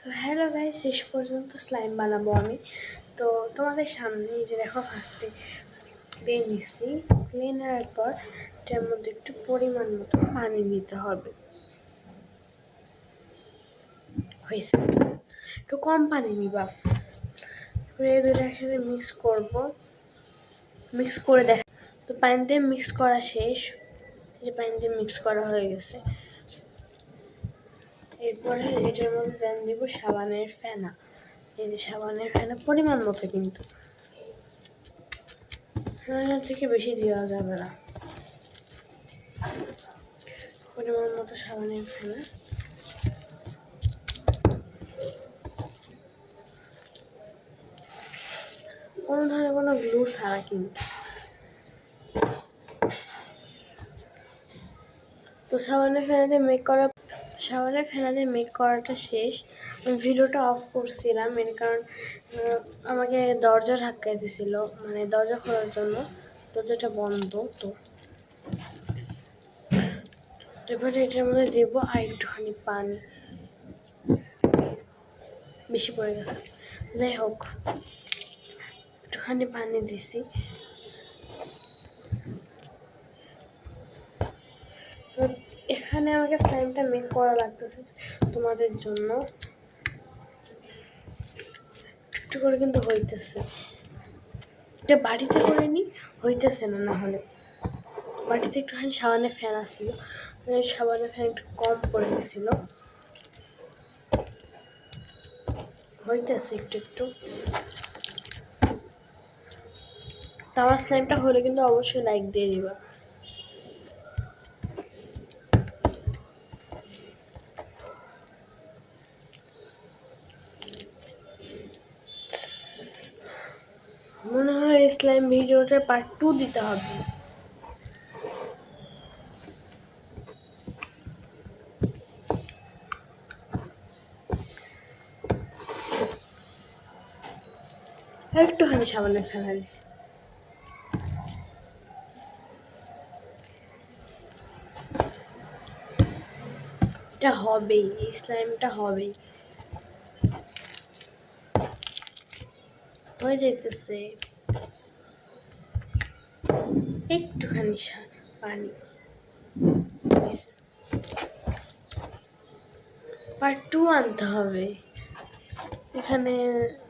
তো hello guys, শেষ পর্যন্ত স্লাইম বানাবো আমি। তো তোমাদের সামনে এই যে দেখো, ফার্স্টে ক্লে নিচ্ছি। ক্লে নেওয়ার পর এটার মধ্যে একটু পরিমাণ মতো পানি নিতে হবে। হয়েছে, একটু কম পানি নিবা। এই দুটো একসাথে মিক্স করবো, মিক্স করে দেখ। তো পানি দিয়ে মিক্স করা শেষ, যে পানি দিয়ে মিক্স করা হয়ে গেছে। এরপরে এটার মধ্যে দেন দিব সাবানের ফেনা। এই যে সাবানের ফেনা পরিমাণ মতো, কিন্তু থেকে বেশি দেওয়া যাবে না। পরিমাণ মতো সাবানের ফেনা। কোনো ধরনের কোনো গ্লু ছাড়া কিন্তু। তো সাবানের ফেনা দিয়ে মেক করাটা শেষ। আমি ভিডিওটা অফ করছিলাম, এর কারণ আমাকে দরজা ধাক্কাই দিয়েছিল, মানে দরজা খোলার জন্য দরজাটা বন্ধ। তো এবারে এটার মধ্যে দেবো আর একটুখানি পানি, বেশি পড়ে গেছে, যাই হোক একটুখানি পানি দিছি। তো এখানে আমাকে স্লাইমটা মেক করা লাগতেছে তোমাদের জন্য, একটু করে কিন্তু হইতেছে। এটা বাড়িতে করে নি, হইতেছে না। না হলে বাড়িতে একটুখানি সাবানের ফ্যান আসছিল, সাবানের ফ্যান একটু কম পড়ে গেছিলো, হইতেছে একটু একটু। তো আমার স্লাইমটা হলে কিন্তু অবশ্যই লাইক দিয়ে দিবা। মনে হয় স্লাইম ভিডিওটার পার্ট 2 দিতে হবে। একটুখানি সাবানের ফেনা দিছি। এটা হবেই, এই স্লাইমটা হবেই, হয়ে যাইতেছে। একটুখানি পানি, পার্ট 2 আনতে হবে। এখানে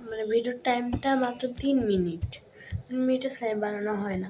মানে ভিডিওর টাইমটা মাত্র 3 মিনিট। 3 মিনিটে স্লাইম বানানো হয় না।